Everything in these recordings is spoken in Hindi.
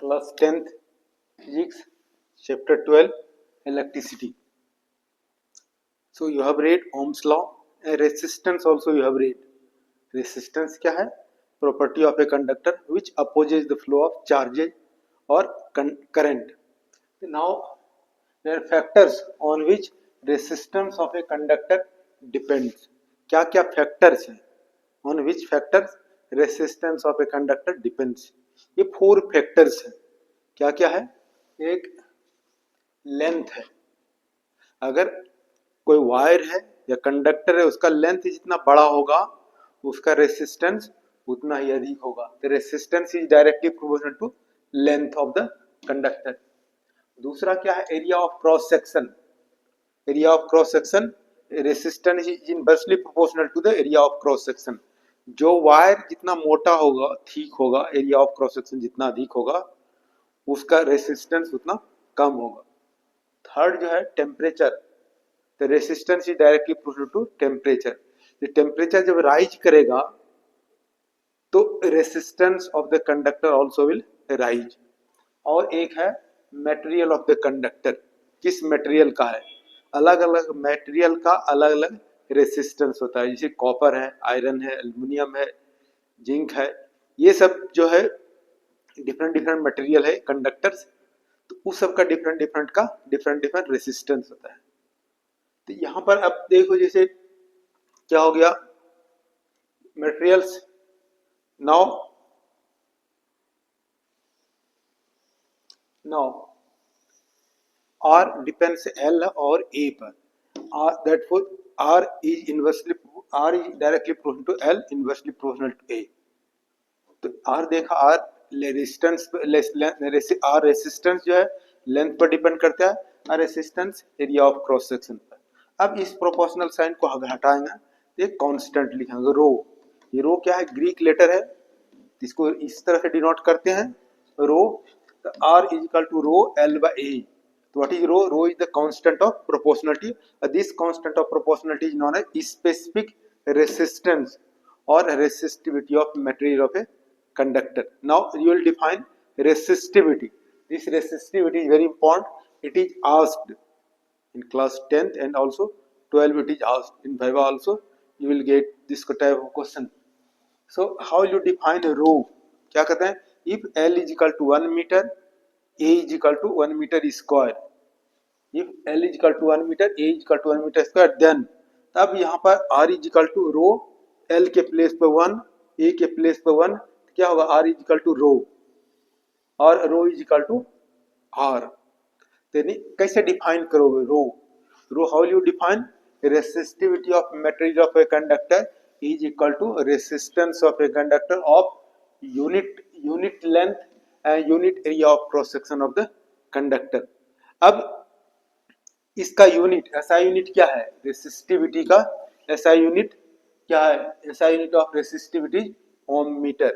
Class 10th Physics, Chapter 12, Electricity. So you have read Ohm's law and resistance also you have read. Resistance क्या है? Property of a conductor which opposes the flow of charges or current. Now there are factors on which resistance of a conductor depends. क्या क्या factors हैं? On which factors resistance of a conductor depends? ये 4 factors हैं. क्या क्या है? एक लेंथ है. अगर कोई वायर है या कंडक्टर है, उसका लेंथ जितना बड़ा होगा उसका रेसिस्टेंस उतना ही अधिक होगा. The resistance is directly proportional to length of the conductor. दूसरा क्या है? Area of cross section. Area of cross section resistance is inversely proportional to the area of cross section. जो वायर जितना मोटा होगा, थिक होगा, एरिया ऑफ क्रॉस सेक्शन जितना अधिक होगा उसका रेसिस्टेंस उतना कम होगा. थर्ड जो है temperature. The resistance is directly proportional to temperature. Temperature जब राइज करेगा तो resistance of the conductor also will rise. और एक है मटेरियल ऑफ द कंडक्टर. किस मटेरियल का है? अलग अलग मटेरियल का अलग अलग रेसिस्टेंस होता है. जैसे कॉपर है, आयरन है, एल्युमिनियम है, जिंक है. ये सब जो है डिफरेंट डिफरेंट मटेरियल है कंडक्टर्स. तो उस सब का डिफरेंट डिफरेंट रेसिस्टेंस होता है. तो यहाँ पर अब देखो जैसे क्या हो गया materials. Now R depends L और A पर. Therefore R is directly proportional to L, inversely proportional to A. तो R देखा, R रेजिस्टेंस R रेजिस्टेंस जो है लेंथ पर डिपेंड करता है और resistance area of cross section पर. अब इस प्रोपोर्शनल साइन को हटाएंगे, एक कांस्टेंट लिखेंगे रो. ये रो क्या है? ग्रीक लेटर है, इसको इस तरह से डिनोट करते हैं rho. R is equal to rho L by A. तो what is rho? Rho is the constant of proportionality. This constant of proportionality is known as specific resistance और resistivity of material of a conductor. Now you will define resistivity. This resistivity is very important. It is asked in class 10th and also 12th. It is asked in Viva also. You will get this type of question. So how you define rho? क्या कहते हैं? If L is equal to 1 meter, A is equal to 1 meter square. If L is equal to 1 meter, A is equal to 1 meter square, then तब यहाँ पर R is equal to rho. L के प्लेस पर 1, A के प्लेस पर 1, क्या होगा? R is equal to rho और rho is equal to R. कैसे डिफाइन करोगे rho? Rho how you define? Resistivity of material of a conductor is equal to resistance of a conductor of unit length and unit area of cross section of the conductor. अब इसका यूनिट, एसआई यूनिट क्या है? रेसिस्टिविटी का एसआई यूनिट क्या है? SI unit of resistivity ohm metre.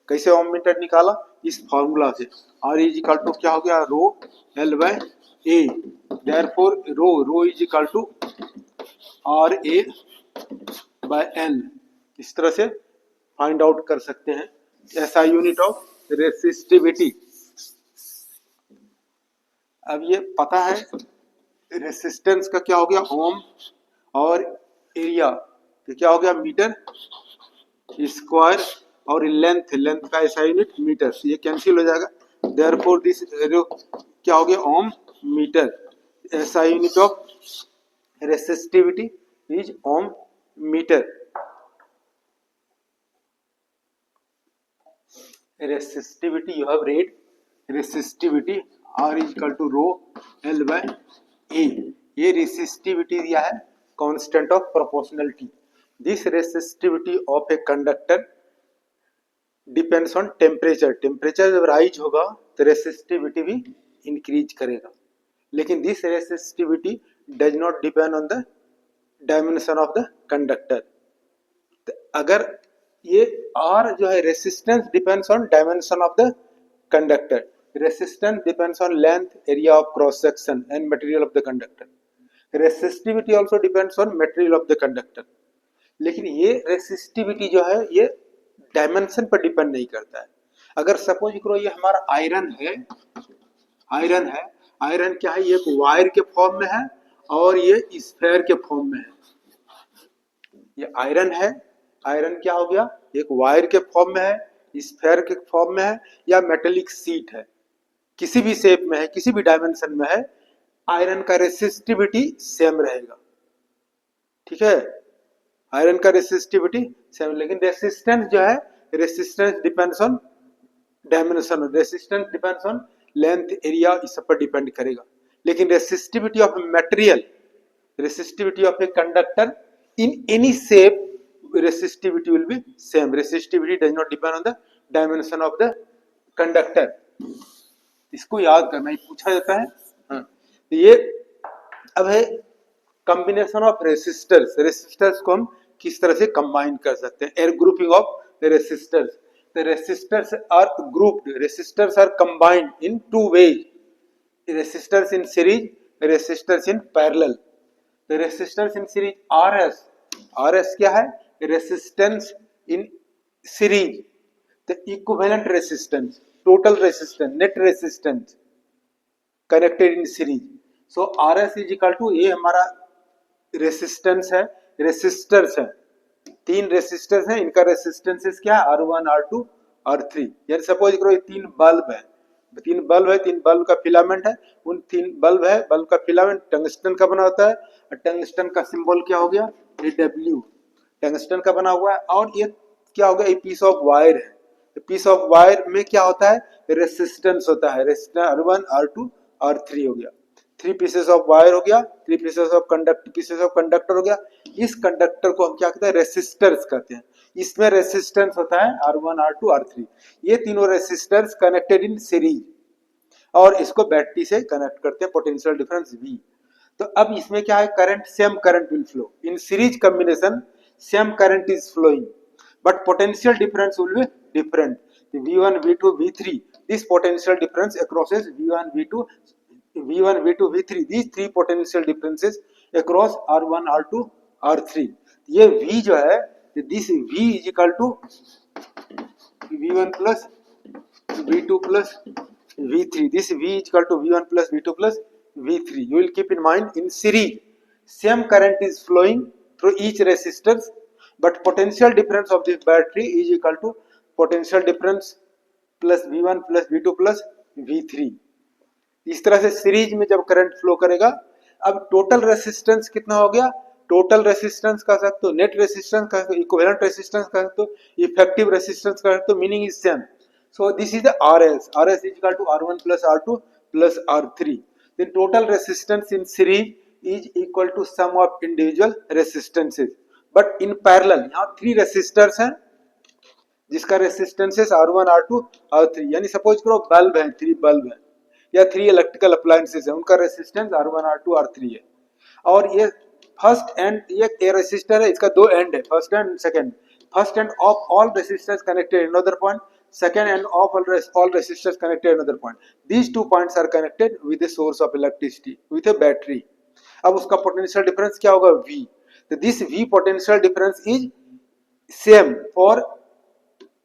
कैसे ओम मीटर निकाला? इस फॉर्मूला से. R इज इक्वल टू क्या हो गया? Rho L by A. Therefore rho is equal to RA by L. इस तरह से फाइंड आउट कर सकते हैं SI यूनिट ऑफ रेसिस्टिविटी. अब ये पता है रेसिस्टेंस का क्या हो गया? ओम. और एरिया तो क्या हो गया? Metre square. और लेंथ का ऐसा यूनिट मीटर. ये कैंसिल हो जाएगा. देयरफॉर दिस क्या हो गया? Ohm metre. ऐसा unit of resistivity is ohm metre. Resistivity you have read. Resistivity R is equal to rho L by A. ये रेसिस्टिविटी दिया है constant of proportionality. This resistivity of a conductor depends on temperature. Temperature जब राइज होगा तो रेसिस्टिविटी भी इंक्रीज करेगा. लेकिन this resistivity does not depend on the dimension of the conductor. अगर ये R जो है resistance depends on dimension of the conductor. Resistance depends on length, area of cross section and material of the conductor. Resistivity also depends on material of the conductor. लेकिन ये रेसिस्टिविटी जो है ये डायमेंशन पर डिपेंड नहीं करता है. अगर सपोज करो ये हमारा आयरन है, आयरन है, आयरन क्या है, ये एक वायर के फॉर्म में है और ये स्फेयर के फॉर्म में है। ये आयरन है, आयरन क्या हो गया, एक वायर के फॉर्म में है, स्फेयर के फॉर्म में है, या मेटेलिक शीट है, किसी भी शेप में है, किसी भी डायमेंशन में है, आयरन का रेसिस्टिविटी सेम रहेगा। ठीक है, आयरन का रेसिस्टिविटी सेम, लेकिन रेसिस्टेंस जो है, resistance depends on dimension, resistance depends on length, area, इस सब पर डिपेंड करेगा। लेकिन resistivity of material, resistivity of a conductor in any shape, resistivity will be same. Resistivity does not depend on the dimension of the conductor. इसको याद करना, ये पूछा जाता है। हाँ, ये अब है कॉम्बिनेशन ऑफ रेसिस्टर्स। रेसिस्टर्स को हम किस तरह से कंबाइन कर सकते हैं, एर grouping of resistors. The resistors are grouped, resistors are combined in two ways, resistors in series, resistors in parallel. The resistors in series RS, RS क्या है, resistance in series, the equivalent resistance, total resistance, net resistance connected in series. So RS is equal to, ये हमारा रेसिस्टेंस है, रेसिस्टर्स है, तीन रेसिस्टर्स हैं, इनका रेसिस्टेंसेस क्या है, R1, R2, R3। यानी सपोज करो ये तीन बल्ब है, तीन बल्ब है, तीन बल्ब का फिलामेंट है, उन तीन बल्ब है, बल्ब का फिलामेंट टंगस्टन का बना होता है, और टंगस्टन का सिंबल क्या हो गया, AW, टंगस्टन का बना हुआ है। और ये क्या हो गया, एक पीस ऑफ वायर है, पीस ऑफ वायर में क्या होता है, रेसिस्टेंस होता है, रेसिस्टेंस R1, R2, R3 हो गया, थ्री पीसेस ऑफ वायर हो गया, थ्री पीसेस ऑफ कंडक्टर हो गया। इस कंडक्टर को हम क्या कहते हैं, रेसिस्टर्स कहते हैं। इसमें रेसिस्टेंस होता है R1, R2, R3, ये तीनों रेसिस्टर्स कनेक्टेड इन सीरीज, और इसको बैटरी से कनेक्ट करते हैं, पोटेंशियल डिफरेंस V। तो अब इसमें क्या है, current, same current will flow in series combination, same current is flowing, but potential difference will be different. The V1, V2, V3, this potential difference across V1, V2, V1, V2, V3, these three potential differences across R1, R2, R3. ये V जो है, this V is equal to V1 plus V2 plus V3. This V is equal to V1 plus V2 plus V3. You will keep in mind, in series, same current is flowing through each resistors, but potential difference of this battery is equal to potential difference plus V1 plus V2 plus V3. इस तरह से सीरीज में जब करंट फ्लो करेगा, अब टोटल रेसिस्टेंस कितना हो गया, टोटल रेसिस्टेंस कह सकते हो, नेट रेसिस्टेंस कह सकते हो, इक्विवेलेंट रेसिस्टेंस कह सकते हो, इफेक्टिव रेसिस्टेंस कह सकते हो, meaning is same. So this is the RS, RS is equal to R1 plus R2 plus R3. Then total resistance in series is equal to sum of individual resistances, but in parallel यहाँ थ्री रेसिस्टर्स हैं जिसका रेसिस्टेंसेस R1, R2, R3। यानी सपोज करो बल्ब है, थ्री बल्ब है या थ्री इलेक्ट्रिकल अप्लायंसेस है, उनका रेसिस्टेंस R1, R2, R3 है। और ये फर्स्ट एंड, ये रेसिस्टर है, इसका दो एंड है, first and second, first end of all resistors connected in another point, second and of all resistors connected at another point. These 2 points are connected with a source of electricity, with a battery. अब उसका पोटेंशियल डिफरेंस क्या होगा, V. So this V potential difference is same for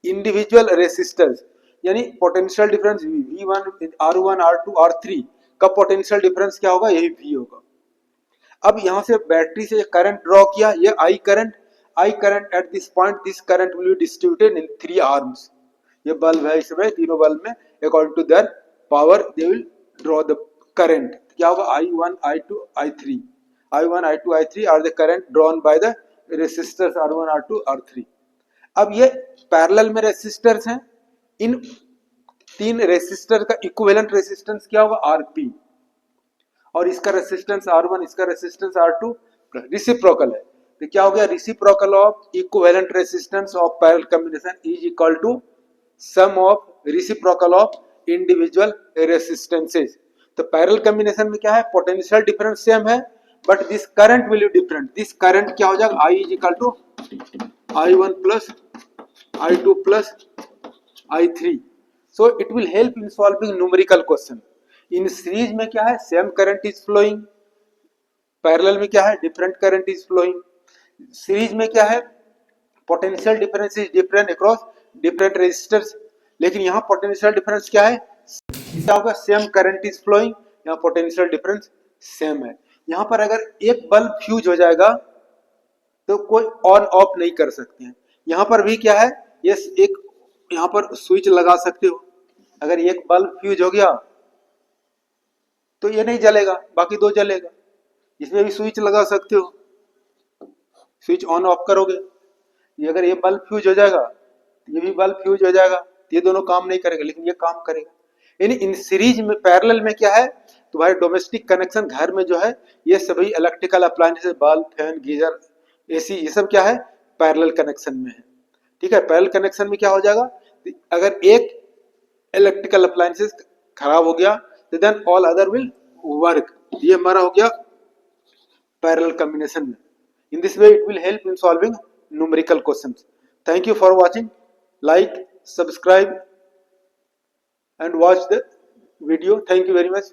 individual resistors. यानी potential difference V1, R1, R2, R3 का पोटेंशियल डिफरेंस क्या होगा, यही V होगा। अब यहां से बैटरी से करंट ड्रॉ किया, ये I current at this point, this current will be distributed in 3 arms. ये बल्ब है, इसमें तीनों बल्ब में according to their power they will draw the current. क्या होगा, I1, I2, I3, I1, I2, I3 are the current drawn by the resistors R1, R2, R3। अब ये पैरेलल में रेसिस्टर्स हैं, इन तीन रेसिस्टर का इक्विवेलेंट रेसिस्टेंस क्या होगा, RP, और इसका रेसिस्टेंस R1, इसका रेसिस्टेंस R2, रिसिप्रोकल है। तो क्या हो गया, reciprocal of equivalent resistance of parallel combination is equal to sum of reciprocal of individual resistances. तो पैरेलल कॉम्बिनेशन में क्या है, पोटेंशियल डिफरेंस सेम है, but this current will be different. This current क्या हो जाएगा, I is equal to I1 plus I2 plus I3। So it will help in solving numerical question. In series में क्या है, same current is flowing, parallel में क्या है, different current is flowing. Series में क्या है, potential difference is different across different resistors, लेकिन यहाँ पोटेंशियल डिफरेंस क्या है, क्या होगा, सेम करंट इज फ्लोइंग, यहाँ पोटेंशियल डिफरेंस सेम है। यहाँ पर अगर एक बल्ब फ्यूज हो जाएगा तो कोई ऑन ऑफ नहीं कर सकते हैं। यहाँ पर भी क्या है, ये एक यहाँ पर स्विच लगा सकते हो, अगर एक बल्ब फ्यूज हो गया तो ये नहीं जलेगा, बाकी दो जलेगा। इसमें भी स्विच लगा सकते हो, स्विच ऑन ऑफ करोगे, ये अगर ये बल्ब फ्यूज हो जाएगा ये भी बल्ब फ्यूज हो जाएगा, ये दोनों काम नहीं करेगा, लेकिन ये काम करेगा। यानी इन सीरीज में पैरेलल में क्या है, तुम्हारे डोमेस्टिक कनेक्शन घर में जो है ये सभी electrical appliances, bulb, fan, geyser, AC, ये सब क्या है, पैरेलल कनेक्शन में है। ठीक है, पैरेलल कनेक्शन में क्या हो जाएगा, अगर एक इलेक्ट्रिकल अप्लायंसेस खराब हो गया तो then all other will work, ये हमारा हो गया पैरेलल कॉम्बिनेशन में। In this way, it will help in solving numerical questions. Thank you for watching. Like, subscribe, and watch the video. Thank you very much.